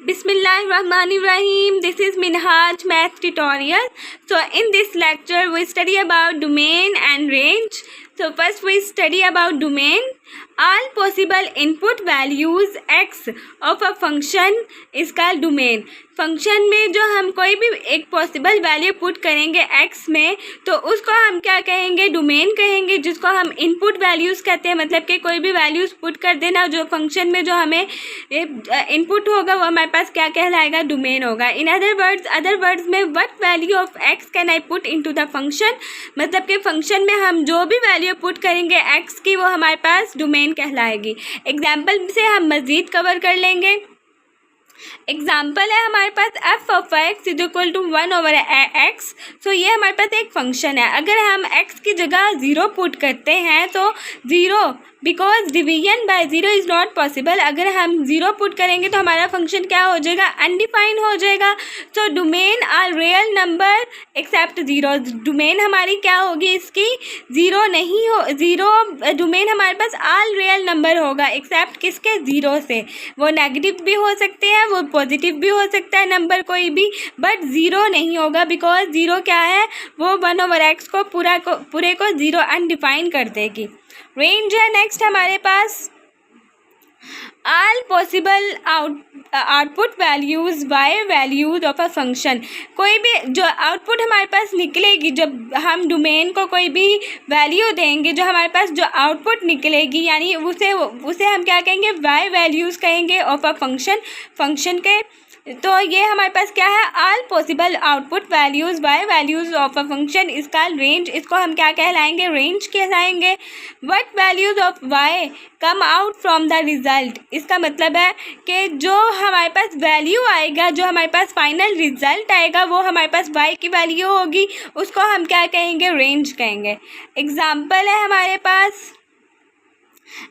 Bismillahirrahmanirrahim. This is Minhaj Math Tutorial. So in this lecture we study about domain and range. So first we study about domain. All possible input values x of a function is called domain. Function में जो हम कोई भी एक possible value put करेंगे x में, तो उसको हम क्या कहेंगे, डोमेन कहेंगे, जिसको हम इनपुट वैल्यूज़ कहते हैं। मतलब कि कोई भी वैल्यूज़ पुट कर देना जो फंक्शन में जो हमें इनपुट होगा वो हमारे पास क्या कहलाएगा, डोमेन होगा। इन अदर वर्ड्स में what value of x can I put into the function, मतलब कि फंक्शन में हम जो भी वैल्यू पुट करेंगे x की वो हमारे पास डोमेन कहलाएगी। एग्जाम्पल से हम मज़ीद कवर कर लेंगे। एग्जाम्पल है हमारे पास f of x is equal to 1/x। So ये हमारे पास एक फंक्शन है। अगर हम x की जगह 0 पुट करते हैं तो 0 because division bye 0 is not possible. अगर हम 0 पुट करेंगे तो हमारा फंक्शन क्या हो जाएगा, अनडिफाइंड हो जाएगा। तो domain are real number except 0। Domain हमारी क्या होगी, इसकी 0 नहीं हो, 0 डोमेन हमारे पास ऑल रियल नंबर होगा एक्सेप्ट किसके, 0 से। वो नेगेटिव भी हो सकते हैं, वो पॉजिटिव भी हो सकता है नंबर कोई भी, बट 0 नहीं होगा बिकॉज 0 क्या है, वो 1/x को पूरे को 0 अनडिफाइन कर देगी। रेंज है नेक्स्ट हमारे पास, all possible output values by values of a function. कोई भी जो आउटपुट हमारे पास निकलेगी, जब हम डोमेन को कोई भी वैल्यू देंगे, जो हमारे पास जो आउटपुट निकलेगी यानी उसे हम क्या कहेंगे, बाय वैल्यूज़ कहेंगे ऑफ अ फंक्शन के। तो ये हमारे पास क्या है, all possible output values by values of a function इसका रेंज, इसको हम क्या कहलाएंगे, रेंज कहलाएंगे। What values of y come out from the result, इसका मतलब है कि जो हमारे पास वैल्यू आएगा, जो हमारे पास फाइनल रिज़ल्ट आएगा वो हमारे पास y की वैल्यू होगी, उसको हम क्या कहेंगे, रेंज कहेंगे। एग्जाम्पल है हमारे पास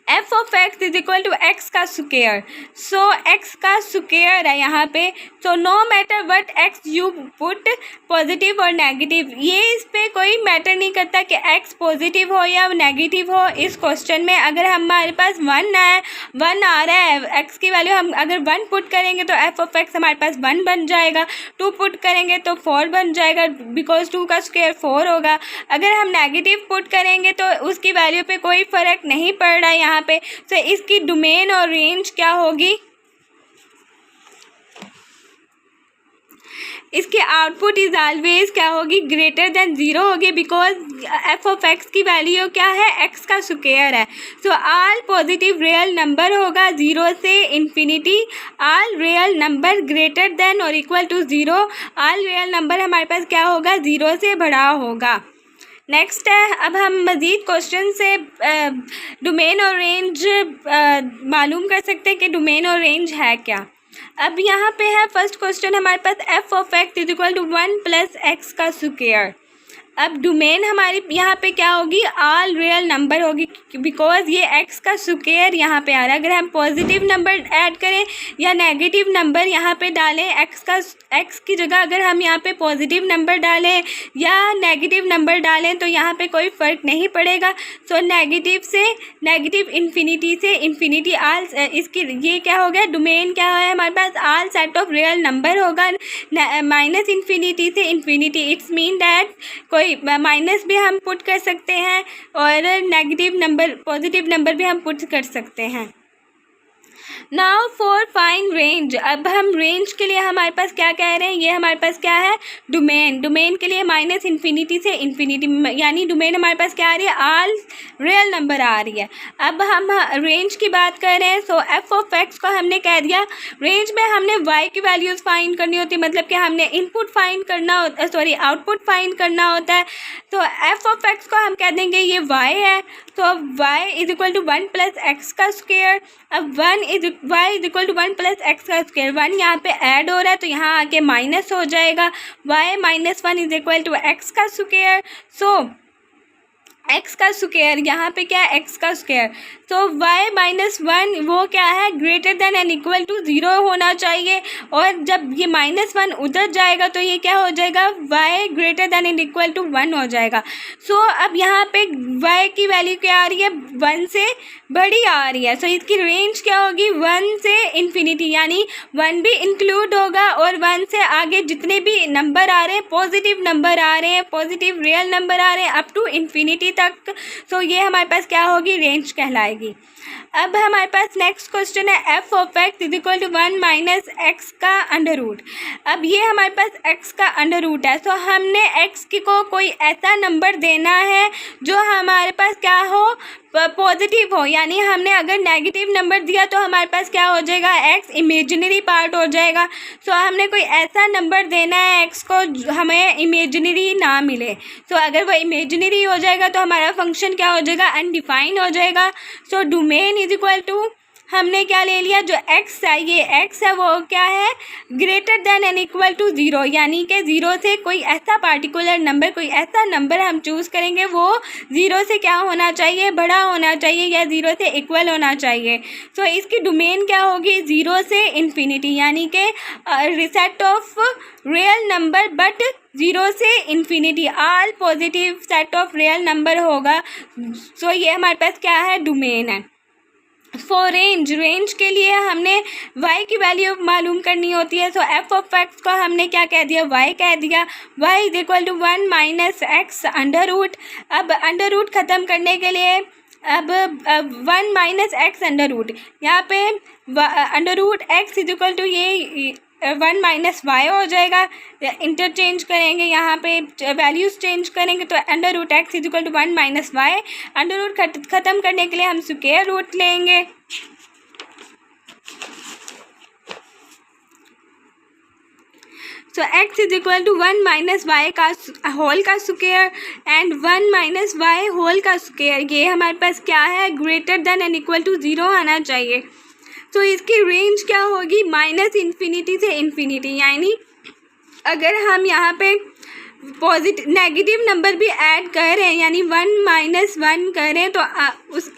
f of x is equal to x का स्क्वायर। सो x का स्क्वायर है यहाँ पे। So no matter what x you put positive और नेगेटिव, ये इस पर कोई मैटर नहीं करता कि x पॉजिटिव हो या नेगेटिव हो। इस क्वेश्चन में अगर हमारे पास 1 आ रहा है, x की वैल्यू हम अगर 1 पुट करेंगे तो f ऑफ x हमारे पास 1 बन जाएगा। 2 पुट करेंगे तो 4 बन जाएगा बिकॉज 2 का स्क्वायर 4 होगा। अगर हम नेगेटिव पुट करेंगे तो उसकी वैल्यू पे कोई फ़र्क नहीं पड़ रहा है यहाँ पे। तो इसकी डोमेन और रेंज क्या होगी, इसके आउटपुट इज ऑलवेज क्या होगी, ग्रेटर देन 0 होगी बिकॉज f ऑफ x की वैल्यू क्या है, x का स्क्वायर है। So all positive real number होगा 0 से infinity, all real number greater than और equal to 0, all real number हमारे पास क्या होगा, 0 से बड़ा होगा। नेक्स्ट है, अब हम मज़ीद क्वेश्चन से डोमेन और रेंज मालूम कर सकते हैं कि डोमेन और रेंज है क्या। अब यहाँ पे है फर्स्ट क्वेश्चन हमारे पास f of x is equal to 1 + x का स्क्वायर। अब डोमेन हमारी यहाँ पे क्या होगी, ऑल रियल नंबर होगी बिकॉज ये x का स्क्वायर यहाँ पे आ रहा है। अगर हम पॉजिटिव नंबर ऐड करें या नेगेटिव नंबर यहाँ पे डालें, x की जगह अगर हम यहाँ पे पॉजिटिव नंबर डालें या नेगेटिव नंबर डालें तो यहाँ पे कोई फ़र्क नहीं पड़ेगा। सो नेगेटिव इन्फिनिटी से इन्फिनिटी ऑल, इसकी ये क्या हो गया, डोमेन क्या है हमारे पास, all set of real number होगा। माइनस इन्फिनिटी से इन्फिनिटी, इट्स मीन दैट कोई माइनस भी हम पुट कर सकते हैं और नेगेटिव नंबर पॉजिटिव नंबर भी हम पुट कर सकते हैं। नाउ फॉर फाइंड रेंज, अब हम रेंज के लिए हमारे पास क्या कह रहे हैं, ये हमारे पास क्या है, डोमेन के लिए माइनस इन्फिनिटी से इन्फिनिटी, यानी डोमेन हमारे पास क्या आ रही है, ऑल रियल नंबर आ रही है। अब हम रेंज की बात कर रहे हैं। सो f ऑफ x को हमने कह दिया, रेंज में हमने y की वैल्यूज़ फाइंड करनी होती है, मतलब कि हमने इनपुट फाइंड करना होता, सॉरी आउटपुट फाइंड करना होता है। तो f ऑफ x को हम कह देंगे ये y है, तो y is equal to 1 + x का स्क्वायर। अब y is equal to 1 + x का स्क्वायर, 1 यहाँ पे ऐड हो रहा है तो यहाँ आके माइनस हो जाएगा, y - 1 is equal to x का स्क्वायर। सो एक्स का स्क्वायर, यहाँ पे क्या है एक्स का स्क्वायर, तो y माइनस वन वो क्या है greater than and equal to 0 होना चाहिए, और जब ये -1 उधर जाएगा तो ये क्या हो जाएगा y greater than and equal to 1 हो जाएगा। सो अब यहाँ पे y की वैल्यू क्या आ रही है 1 से बड़ी आ रही है, सो इसकी रेंज क्या होगी 1 से इन्फिनिटी, यानी 1 भी इंक्लूड होगा और 1 से आगे जितने भी नंबर आ रहे हैं पॉजिटिव नंबर आ रहे हैं, पॉजिटिव रियल नंबर आ रहे हैं अप टू इन्फिनिटी तक, सो ये हमारे पास क्या होगी रेंज कहलाएगी। अब हमारे पास नेक्स्ट क्वेश्चन है f of x is equal to 1 minus x का अंडर रूट। अब ये हमारे पास एक्स का अंडर रूट है, सो हमने एक्स को कोई ऐसा नंबर देना है जो हमारे पास क्या हो पॉजिटिव हो, यानी हमने अगर नेगेटिव नंबर दिया तो हमारे पास क्या हो जाएगा एक्स इमेजिनरी पार्ट हो जाएगा। सो हमने कोई ऐसा नंबर देना है एक्स को हमें इमेजिनरी ना मिले, सो अगर वो इमेजिनरी हो जाएगा तो हमारा फंक्शन क्या हो जाएगा अनडिफाइंड हो जाएगा। So domain is equal to हमने क्या ले लिया जो एक्स है, ये एक्स है वो क्या है greater than and equal to 0, यानी कि 0 से कोई ऐसा पार्टिकुलर नंबर, कोई ऐसा नंबर हम चूज़ करेंगे वो 0 से क्या होना चाहिए बड़ा होना चाहिए या 0 से इक्वल होना चाहिए। सो इसकी डोमेन क्या होगी 0 से इन्फिनिटी, यानी कि set of real number but 0 से infinity all positive set of real number होगा। सो ये हमारे पास क्या है डोमेन है। फॉर रेंज के लिए हमने y की वैल्यू मालूम करनी होती है, सो एफ ऑफ एक्स को हमने क्या कह दिया y कह दिया, y is equal to 1 minus x under root. अब अंडर रूट ख़त्म करने के लिए अब 1 माइनस एक्स अंडर रूट, यहाँ पे under root x is equal to ये 1 माइनस वाई हो जाएगा, इंटरचेंज करेंगे यहाँ पे वैल्यूज़ चेंज करेंगे तो under root x is equal to 1 minus Y. Under root ख़त्म करने के लिए हम स्क्वायर रूट लेंगे, so X is equal to 1 minus Y का होल का square and 1 minus Y whole का स्क्वायर, ये हमारे पास क्या है greater than and equal to 0 आना चाहिए। तो इसकी रेंज क्या होगी माइनस इन्फिनिटी से इन्फिनिटी, यानी अगर हम यहाँ पे पॉजिटिव नेगेटिव नंबर भी ऐड कर रहे हैं यानी 1 माइनस 1 कर रहे हैं तो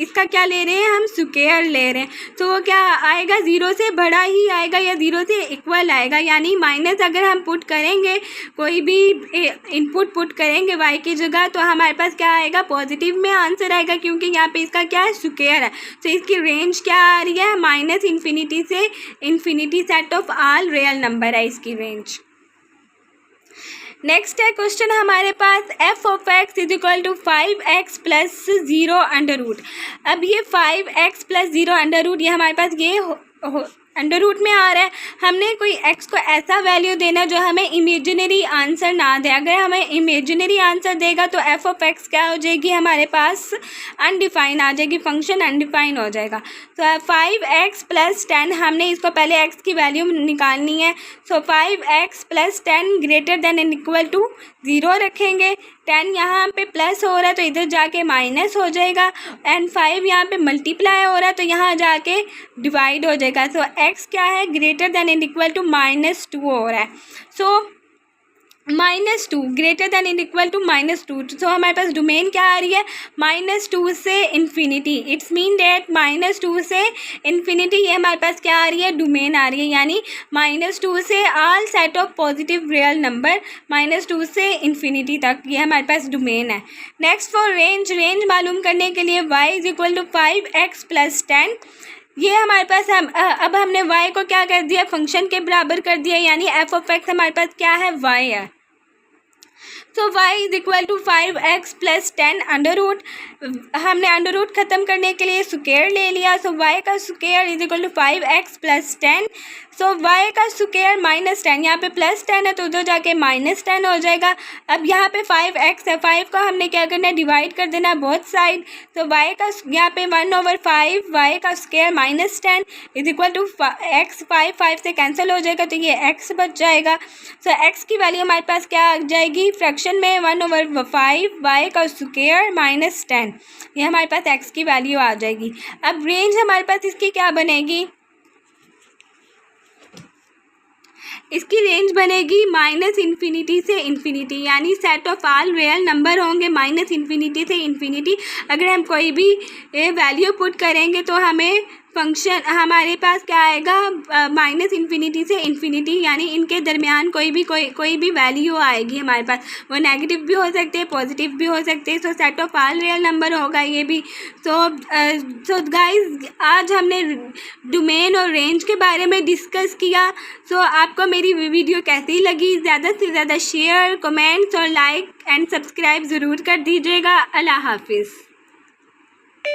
इसका क्या ले रहे हैं हम स्क्वायर ले रहे हैं, तो वो क्या आएगा 0 से बड़ा ही आएगा या 0 से इक्वल आएगा, यानी माइनस अगर हम पुट करेंगे कोई भी इनपुट पुट करेंगे y की जगह तो हमारे पास क्या आएगा पॉजिटिव में आंसर आएगा, क्योंकि यहाँ पे इसका क्या है स्क्वायर है। तो इसकी रेंज क्या आ रही है माइनस इन्फिनिटी से infinity set of all real number है इसकी रेंज। नेक्स्ट है क्वेश्चन हमारे पास F of x is equal to 5x plus 0 under root. अब ये 5x प्लस 0 अंडर रूट ये हमारे पास ये अंडर रूट में आ रहा है, हमने कोई x को ऐसा वैल्यू देना जो हमें इमेजिनरी आंसर ना दे, अगर हमें इमेजिनरी आंसर देगा तो एफ ऑफ एक्स क्या हो जाएगी हमारे पास अनडिफाइन आ जाएगी, फंक्शन अनडिफाइन हो जाएगा। तो 5x प्लस 10 हमने इसको पहले x की वैल्यू निकालनी है, so 5x plus 10 greater than and equal to 0 रखेंगे, 10 यहाँ पे प्लस हो रहा है तो इधर जाके माइनस हो जाएगा एंड 5 यहाँ पे मल्टीप्लाई हो रहा है तो यहाँ जाके डिवाइड हो जाएगा। सो x क्या है greater than and equal to -2 हो रहा है, so -2 greater than and equal to -2, so हमारे पास डोमेन क्या आ रही है -2 से इन्फिनिटी, इट्स मीन डेट -2 से इन्फिनिटी ये हमारे पास क्या आ रही है डोमेन आ रही है, यानी -2 से all set of positive real number -2 से इन्फिनिटी तक ये हमारे पास डोमेन है। नेक्स्ट फॉर रेंज मालूम करने के लिए y is equal to 5x plus 10, ये हमारे पास अब हमने y को क्या कर दिया फंक्शन के बराबर कर दिया, यानी एफ ऑफ एक्स हमारे पास क्या है y है। तो y is equal to 5x plus 10 under root, हमने अंडर रूट ख़त्म करने के लिए स्क्वायर ले लिया, सो y का square is equal to 5x plus 10, so y का स्क्वायर -10, यहाँ पे +10 है तो उधर जाके -10 हो जाएगा। अब यहाँ पे 5x है, 5 को हमने क्या करना है डिवाइड कर देना है बोथ साइड, तो y का यहाँ पे 1/5 y का square -10 is equal to x, 5 से कैंसिल हो जाएगा तो ये x बच जाएगा। सो x की वैल्यू हमारे पास क्या आ जाएगी फ्रैक्शन में 1/5 y का स्क्वायर -10, ये हमारे पास x की वैल्यू आ जाएगी। अब रेंज हमारे पास इसकी क्या बनेगी, इसकी रेंज बनेगी -इन्फिनिटी से इन्फिनिटी, यानी set of all real number होंगे -इन्फिनिटी से इन्फिनिटी। अगर हम कोई भी वैल्यू पुट करेंगे तो हमें फंक्शन हमारे पास क्या आएगा, -इन्फिनिटी से इन्फिनिटी, यानी इनके दरमियान कोई भी वैल्यू आएगी हमारे पास। वो नेगेटिव भी हो सकते हैं, पॉजिटिव भी हो सकते हैं। सो set of all real number होगा ये भी। सो गाइस, आज हमने डोमेन और रेंज के बारे में डिस्कस किया। सो आपको मेरी वीडियो कैसी लगी, ज़्यादा से ज़्यादा शेयर, कमेंट्स और लाइक एंड सब्सक्राइब ज़रूर कर दीजिएगा। अल्लाह हाफिज़।